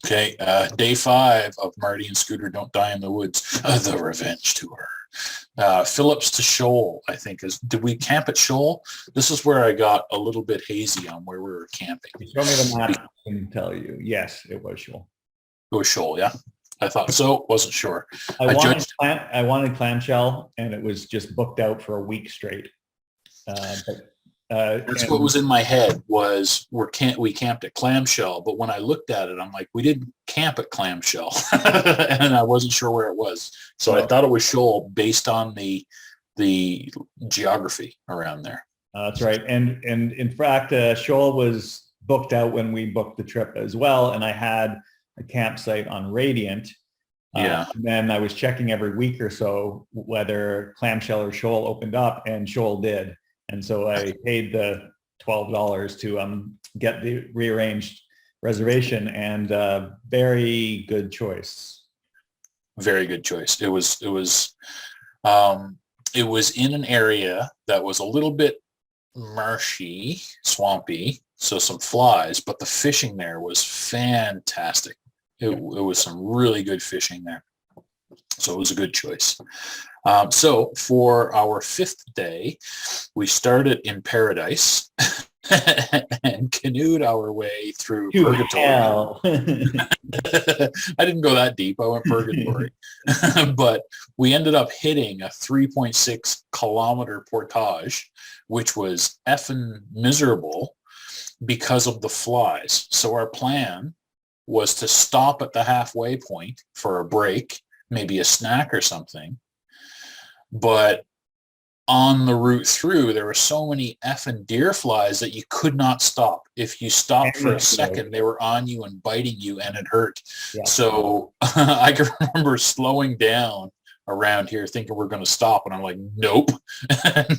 Okay, day 5 of Marty and Scooter Don't Die in the Woods, the revenge tour. Phillips to Shoal, I think did we camp at Shoal? This is where I got a little bit hazy on where we were camping. Show me the map, I can tell you. Yes, it was Shoal. It was Shoal, yeah. I thought so, wasn't sure. I wanted clamshell, and it was just booked out for a week straight. That's what was in my head was we camped at Clamshell, but when I looked at it, I'm like, we didn't camp at Clamshell, and I wasn't sure where it was. So I thought it was Shoal based on the geography around there. That's right, and in fact, Shoal was booked out when we booked the trip as well, and I had a campsite on Radiant. And then I was checking every week or so whether Clamshell or Shoal opened up, and Shoal did. And so I paid the $12 to get the rearranged reservation, and very good choice. Very good choice. It was in an area that was a little bit marshy, swampy, so some flies, but the fishing there was fantastic. It was some really good fishing there. So it was a good choice. So for our 5th day, we started in Paradise and canoed our way through Purgatory. I didn't go that deep. I went Purgatory. But we ended up hitting a 3.6 kilometer portage, which was effing miserable because of the flies. So our plan was to stop at the halfway point for a break, maybe a snack or something. But on the route through, there were so many effing deer flies that you could not stop. If you stopped for a second, they were on you and biting you, and it hurt. Yeah. So I can remember slowing down around here thinking we're going to stop, and I'm like, nope. And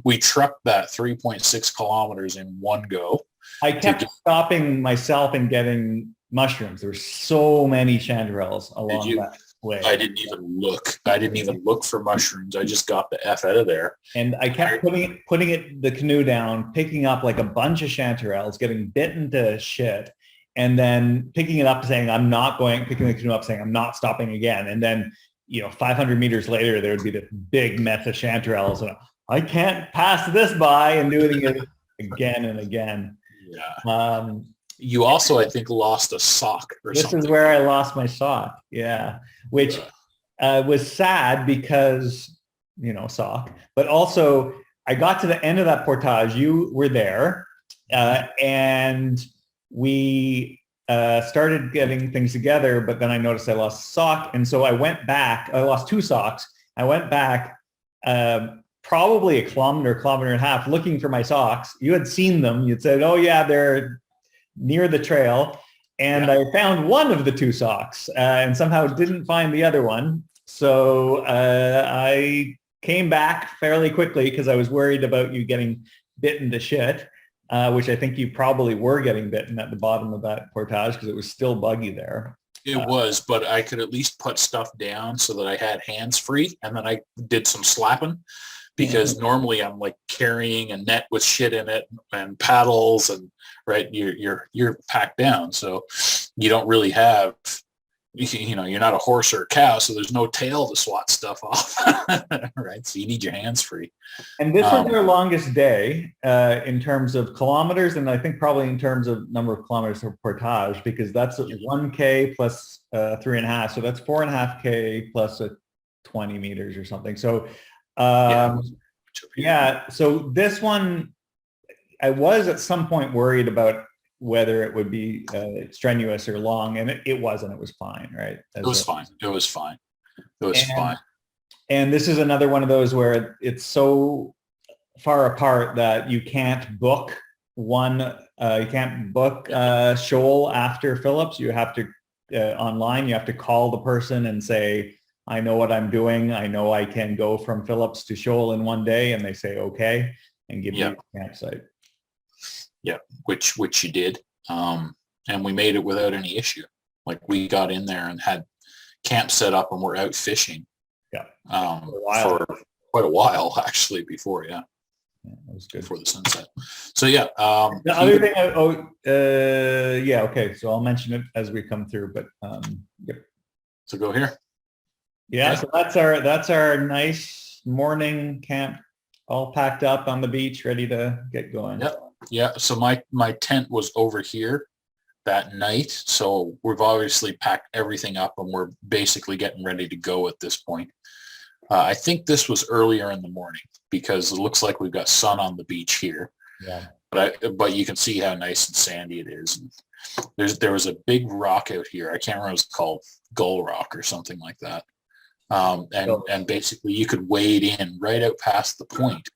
we trucked that 3.6 kilometers in one go. I kept stopping myself and getting mushrooms. There were so many chanterelles along that way. I didn't even look for mushrooms. I just got the F out of there. And I kept putting the canoe down, picking up like a bunch of chanterelles, getting bitten to shit, and then picking it up saying, picking the canoe up saying, I'm not stopping again. And then, 500 meters later, there would be this big mess of chanterelles. And I can't pass this by, and doing it again and again. Yeah. You also, I think, lost a sock or something. This is where I lost my sock. Yeah. Which was sad because, sock. But also, I got to the end of that portage. You were there. And we started getting things together. But then I noticed I lost a sock. And so I went back. I lost 2 socks. I went back probably a kilometer and a half looking for my socks. You had seen them. You'd said, oh, yeah, they're near the trail, and I found one of the 2 socks and somehow didn't find the other one. So I came back fairly quickly because I was worried about you getting bitten to shit, which I think you probably were getting bitten at the bottom of that portage because it was still buggy there. It was, but I could at least put stuff down so that I had hands free, and then I did some slapping. Because normally I'm like carrying a net with shit in it and paddles, and right, you're packed down, so you don't really have, you're not a horse or a cow, so there's no tail to swat stuff off, right? So you need your hands free. And this was our longest day in terms of kilometers, and I think probably in terms of number of kilometers of portage, because that's 1K plus 3.5, so that's 4.5K plus 20 meters or something. So. So this one, I was at some point worried about whether it would be strenuous or long, and it wasn't. It was fine, right? It was fine. And this is another one of those where it's so far apart that you can't book Shoal after Phillips. You have to online. You have to call the person and say, I know what I'm doing. I know I can go from Phillips to Shoal in one day, and they say okay and give you a campsite. Yeah, which you did, and we made it without any issue. Like we got in there and had camp set up, and we're out fishing. Yeah, for quite a while actually before. That was good. before the sunset. So yeah. The other thing, yeah, okay. So I'll mention it as we come through, but yep. So go here. Yeah, so that's our nice morning camp, all packed up on the beach, ready to get going. Yep. Yeah. So my tent was over here that night. So we've obviously packed everything up and we're basically getting ready to go at this point. I think this was earlier in the morning because it looks like we've got sun on the beach here. Yeah. But you can see how nice and sandy it is. And there was a big rock out here. I can't remember what it's called, Gull Rock or something like that. And basically you could wade in right out past the point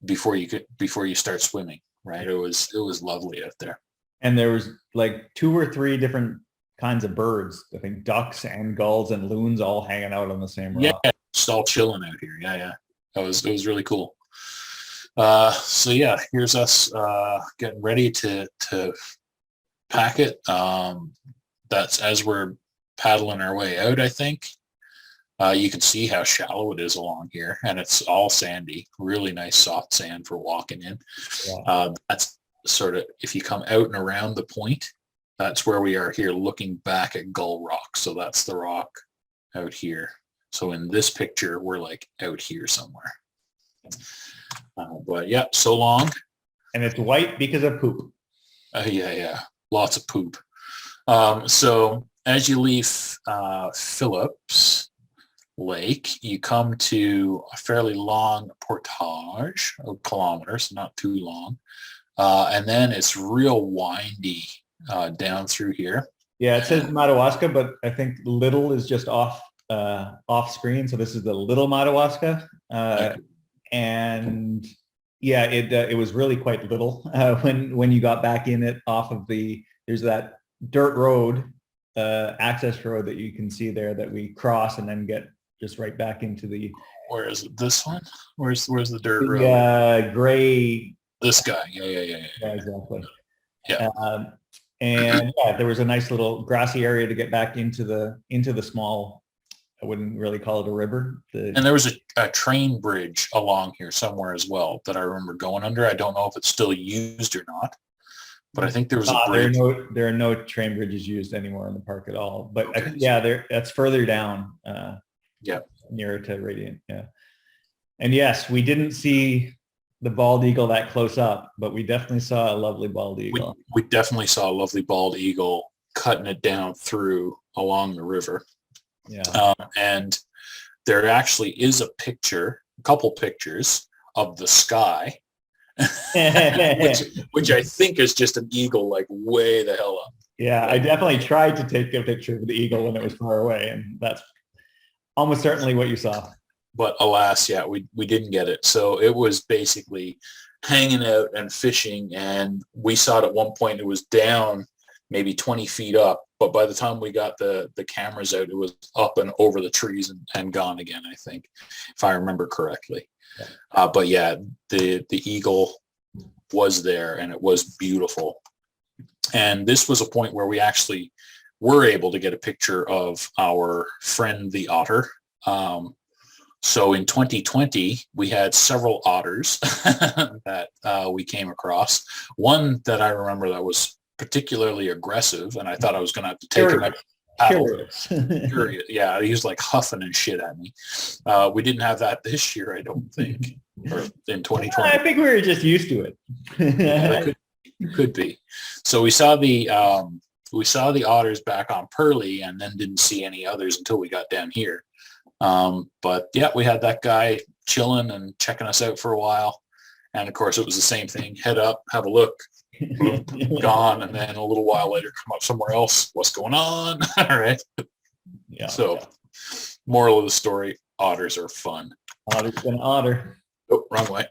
before you start swimming. Right. It was lovely out there. And there was like 2 or 3 different kinds of birds. I think ducks and gulls and loons all hanging out on the same rock. Yeah, just all chilling out here. Yeah. It was really cool. So yeah, here's us getting ready to pack it. That's as we're paddling our way out, I think. You can see how shallow it is along here, and it's all sandy, really nice soft sand for walking in. Yeah. That's sort of, if you come out and around the point, that's where we are here looking back at Gull Rock. So that's the rock out here. So in this picture, we're like out here somewhere. But yeah, so long. And it's white because of poop. Yeah. Lots of poop. So as you leave Phillip's Lake, you come to a fairly long portage of kilometers, not too long. And then it's real windy down through here. Yeah, it says Madawaska, but I think little is just off screen. So this is the Little Madawaska. And yeah, it was really quite little when you got back in it off of there's that dirt road, access road that you can see there that we cross and then get just right back into the. Where is it? This one? Where's the dirt road? Yeah, gray. This guy. Yeah, exactly. Yeah. And yeah, there was a nice little grassy area to get back into the small. I wouldn't really call it a river. And there was a train bridge along here somewhere as well that I remember going under. I don't know if it's still used or not, but I think there was a bridge. There are no train bridges used anymore in the park at all. But okay. I think, that's further down. Yeah. Nearer to Radiant. Yeah. And yes, we didn't see the bald eagle that close up, but we definitely saw a lovely bald eagle. We definitely saw a lovely bald eagle cutting it down through along the river. Yeah. And there actually is a couple pictures of the sky, which I think is just an eagle like way the hell up. Yeah, I definitely tried to take a picture of the eagle when it was far away, and that's almost certainly what you saw. But alas, yeah, we didn't get it. So it was basically hanging out and fishing, and we saw it at one point. It was down maybe 20 feet up, but by the time we got the cameras out, it was up and over the trees and gone again, I think, if I remember correctly. Yeah. But yeah, the eagle was there, and it was beautiful. And this was a point where we actually were able to get a picture of our friend, the otter. So in 2020, we had several otters that we came across. One that I remember that was particularly aggressive, and I thought I was going to have to take him out. Curious. Yeah, he was like huffing and shit at me. We didn't have that this year, I don't think, or in 2020. I think we were just used to it. Yeah, could be. So we saw the otters back on Pearly, and then didn't see any others until we got down here. But yeah, we had that guy chilling and checking us out for a while, and of course it was the same thing. Head up, have a look. Gone, and then a little while later come up somewhere else. What's going on? All right. Yeah. So moral of the story, otters are fun. Otter's an otter. Oh, wrong way.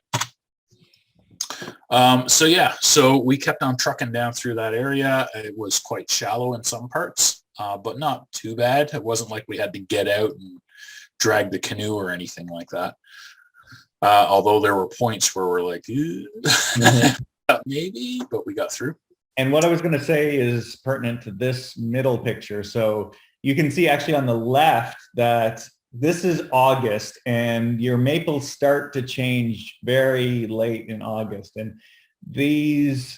So we kept on trucking down through that area. It was quite shallow in some parts, but not too bad. It wasn't like we had to get out and drag the canoe or anything like that. Although there were points where we're like, maybe, but we got through. And what I was going to say is pertinent to this middle picture. So you can see actually on the left that this is August, and your maples start to change very late in August. And these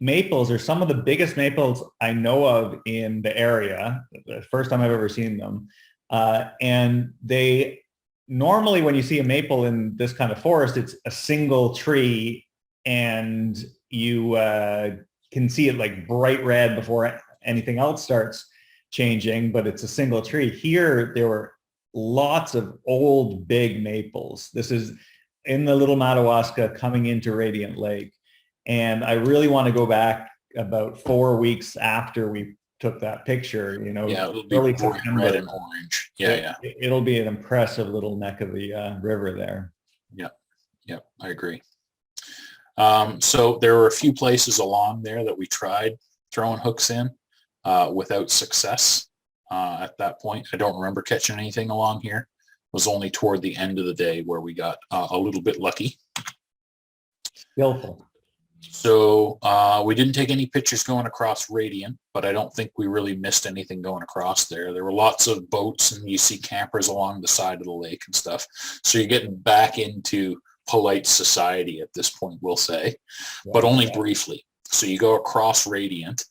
maples are some of the biggest maples I know of in the area. The first time I've ever seen them. And they normally, when you see a maple in this kind of forest, it's a single tree, and you can see it like bright red before anything else starts changing, but it's a single tree. Here, there were lots of old big maples. This is in the Little Madawaska coming into Radiant Lake. And I really want to go back about 4 weeks after we took that picture, Yeah, it'll be early bright September. red and orange. Yeah, It'll be an impressive little neck of the river there. Yeah, I agree. So there were a few places along there that we tried throwing hooks in without success. At that point, I don't remember catching anything along here. It was only toward the end of the day where we got a little bit lucky. Skillful. So we didn't take any pictures going across Radiant, but I don't think we really missed anything going across there. There were lots of boats, and you see campers along the side of the lake and stuff. So you're getting back into polite society at this point, we'll say, but only briefly. So you go across Radiant,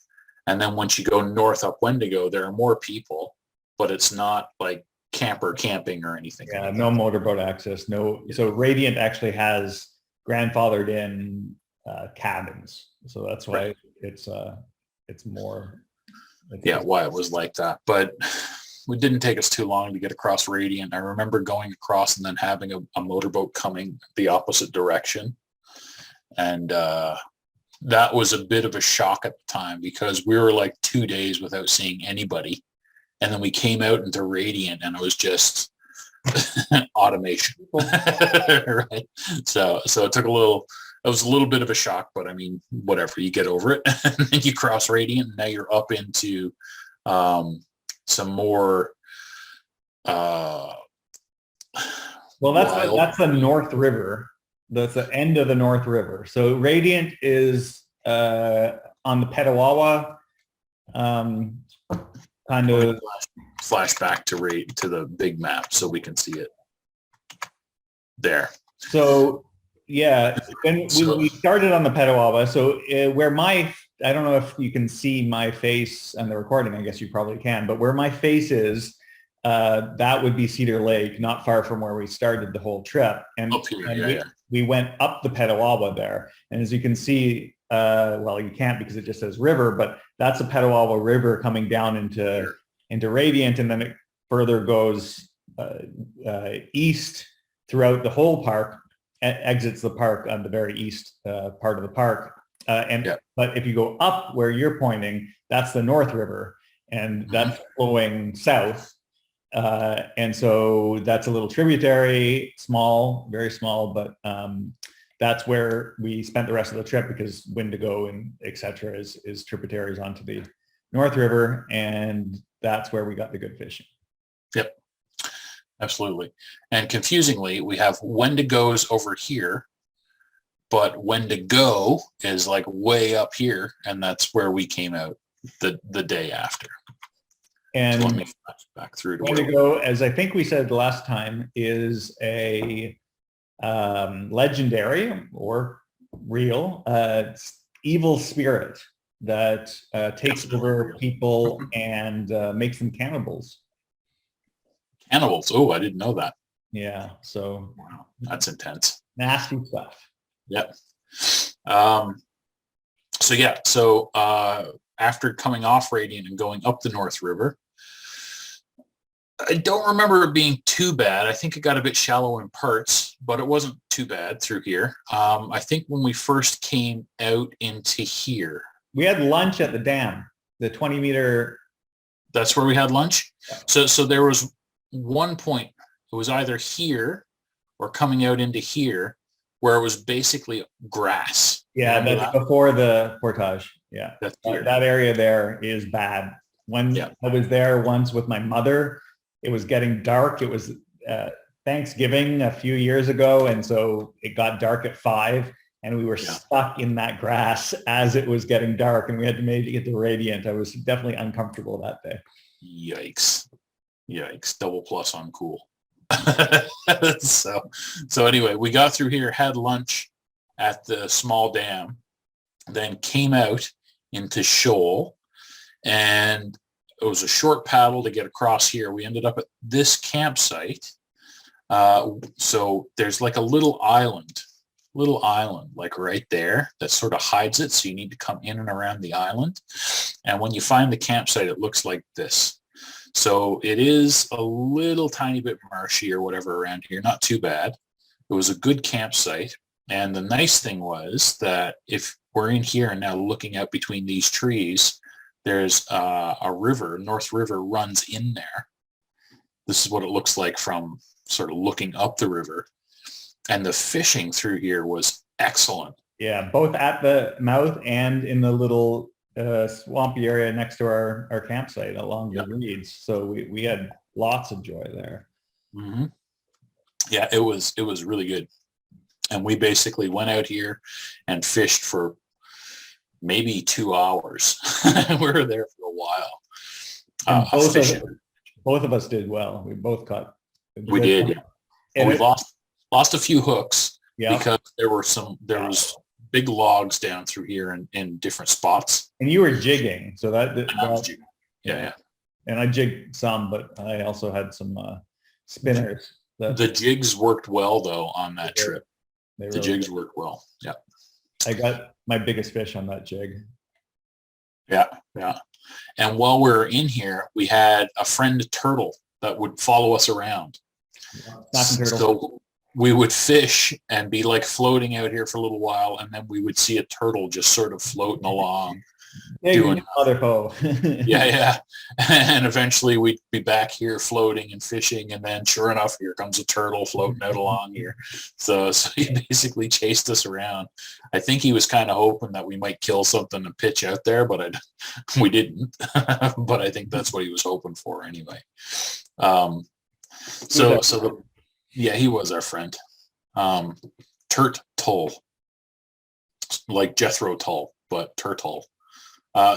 and then once you go north up Wendigo, there are more people, but it's not like camper camping or anything. Yeah, no motorboat access. No. So Radiant actually has grandfathered in cabins, so that's why it's more. Why it was like that, but it didn't take us too long to get across Radiant. I remember going across and then having a motorboat coming the opposite direction, and that was a bit of a shock at the time because we were like 2 days without seeing anybody, and then we came out into Radiant and it was just automation. Right. So it took it was a little bit of a shock, but I mean, whatever, you get over it. And then you cross Radiant, and now you're up into some more well, that's the North River. That's the end of the North River. So Radiant is on the Petawawa, kind of. Flash back to the big map so we can see it there. So yeah, when we started on the Petawawa, so where I don't know if you can see my face on the recording. I guess you probably can, but where my face is, that would be Cedar Lake, not far from where we started the whole trip. And, up here, we went up the Petawawa there. And as you can see, well, you can't because it just says river, but that's the Petawawa River coming down into Radiant, and then it further goes east throughout the whole park, exits the park on the very east part of the park. But if you go up where you're pointing, that's the North River, and that's flowing south. And so that's a little tributary, small, very small, but that's where we spent the rest of the trip because Wendigo and et cetera is tributaries onto the North River, and that's where we got the good fishing. Yep, absolutely. And confusingly, we have Wendigos over here, but Wendigo is like way up here, and that's where we came out the day after. And so let me flash back through to Wendigo, as I think we said last time, is a legendary or real evil spirit that takes over people and makes them cannibals. Cannibals? Oh, I didn't know that. Yeah, so wow, that's intense. Nasty stuff. Yep. So after coming off Radiant and going up the North River, I don't remember it being too bad. I think it got a bit shallow in parts, but it wasn't too bad through here. I think when we first came out into here, we had lunch at the dam, the 20-meter. That's where we had lunch. So there was one point, it was either here or coming out into here, where it was basically grass. Yeah, that's before the portage. Yeah, that area there is bad. When I was there once with my mother, it was getting dark. It was Thanksgiving a few years ago, and so it got dark at 5, and we were stuck in that grass as it was getting dark, and we had to maybe get to Radiant. I was definitely uncomfortable that day. Yikes. Double plus uncool. So anyway, we got through here, had lunch at the small dam, then came out into Shoal, and it was a short paddle to get across here. We ended up at this campsite. So there's like a little island like right there that sort of hides it. So you need to come in and around the island. And when you find the campsite, it looks like this. So it is a little tiny bit marshy or whatever around here. Not too bad. It was a good campsite. And the nice thing was that if we're in here and now looking out between these trees, there's a river, North River runs in there. This is what it looks like from sort of looking up the river. And the fishing through here was excellent. Yeah, both at the mouth and in the little swampy area next to our campsite along the reeds. So we had lots of joy there. Mm-hmm. Yeah, it was really good. And we basically went out here and fished for maybe 2 hours. We were there for a while. Both of us did well. We both caught. We did. Yeah. And we lost a few hooks because there was big logs down through here in different spots. And you were jigging, so jigging. Yeah. And I jigged some, but I also had some spinners. The jigs worked well though on that trip. The jigs worked well. Yeah. I got my biggest fish on that jig. Yeah. And while we were in here, we had a friend turtle that would follow us around. So we would fish and be like floating out here for a little while, and then we would see a turtle just sort of floating along. Doing other hoe. Yeah. And eventually we'd be back here floating and fishing, and then sure enough, here comes a turtle floating out along here. So he basically chased us around. I think he was kind of hoping that we might kill something and pitch out there, but we didn't. But I think that's what he was hoping for anyway. He was our friend. Turt Tull, like Jethro Tull, but Turtle.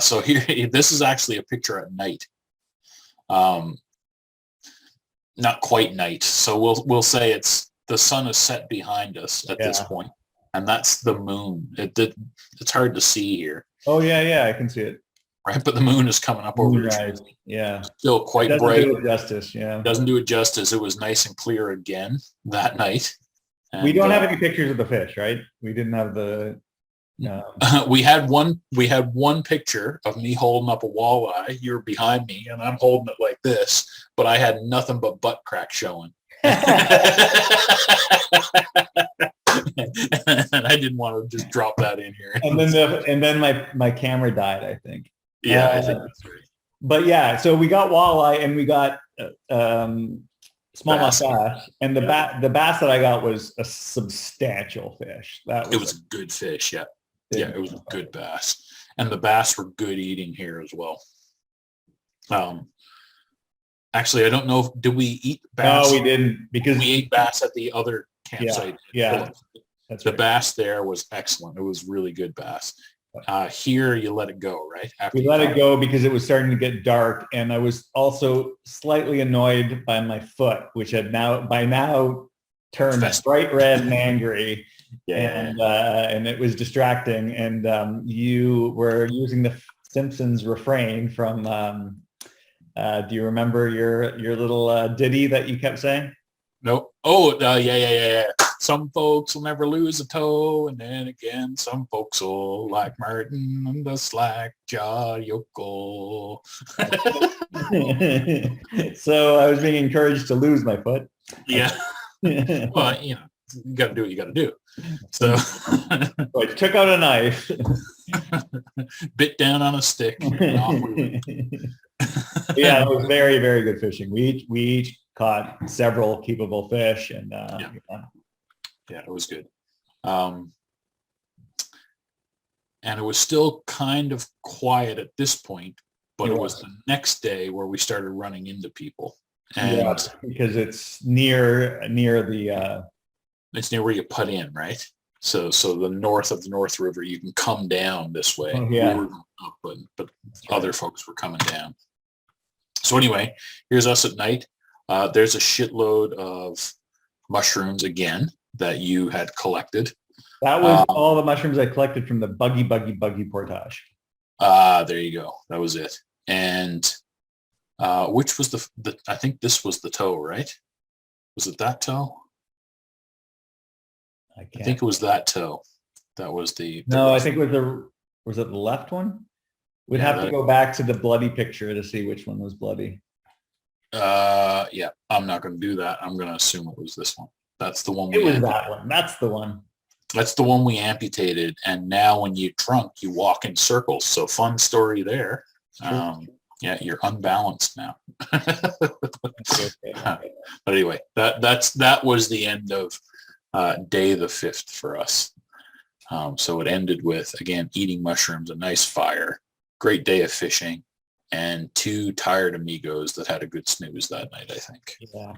So here, this is actually a picture at night. Not quite night. So we'll say it's the sun is set behind us at this point, and that's the moon. It's hard to see here. Oh yeah, I can see it. Right, but the moon is coming up over the trees. Yeah, still quite bright. Doesn't do it justice. Yeah, doesn't do it justice. It was nice and clear again that night. And, we don't have any pictures of the fish, right? We didn't have the. We had one picture of me holding up a walleye. You were behind me, and I'm holding it like this, but I had nothing but butt crack showing. And I didn't want to just drop that in here. And then my camera died, I think. Yeah, I think that's right. But yeah, so we got walleye and we got smallmouth bass, and the bass that I got was a substantial fish. It was a good fish. Yeah. Yeah, it was a good bass, and the bass were good eating here as well. Actually, I don't know. Did we eat bass? No, we didn't, because we ate bass at the other campsite. Yeah, that's the bass there was excellent. It was really good bass. Here, you let it go, right? We let it go because it was starting to get dark, and I was also slightly annoyed by my foot, which had by now turned bright red and angry. And it was distracting. And you were using the Simpsons refrain from. Do you remember your little ditty that you kept saying? Nope. Oh, yeah. Some folks will never lose a toe, and then again, some folks will like Martin and the slack jaw yokel. So I was being encouraged to lose my foot. Yeah. Well, you got to do what you got to do. So I took out a knife, bit down on a stick. Yeah, it was very, very good fishing. We each caught several keepable fish, and yeah, it was good. And it was still kind of quiet at this point, but it was the next day where we started running into people. And because it's near the it's near where you put in, right? So the north of the North River, you can come down this way. Oh, yeah. We were up, but other folks were coming down. So anyway, here's us at night. There's a shitload of mushrooms again that you had collected. That was all the mushrooms I collected from the buggy portage. There you go. That was it. And which was the I think this was the toe, right? Was it that toe? I think it was that toe. That was the no, I think it was it the left one? We'd have to go back to the bloody picture to see which one was bloody. Yeah, I'm not going to do that. I'm going to assume it was this one. That's the one. It was that one. That's the one. That's the one we amputated. And now when you're drunk, you walk in circles. So fun story there. Yeah, you're unbalanced now. But anyway, that was the end of day the 5th for us. So it ended with, again, eating mushrooms, a nice fire, great day of fishing, and 2 tired amigos that had a good snooze that night, I think. Yeah.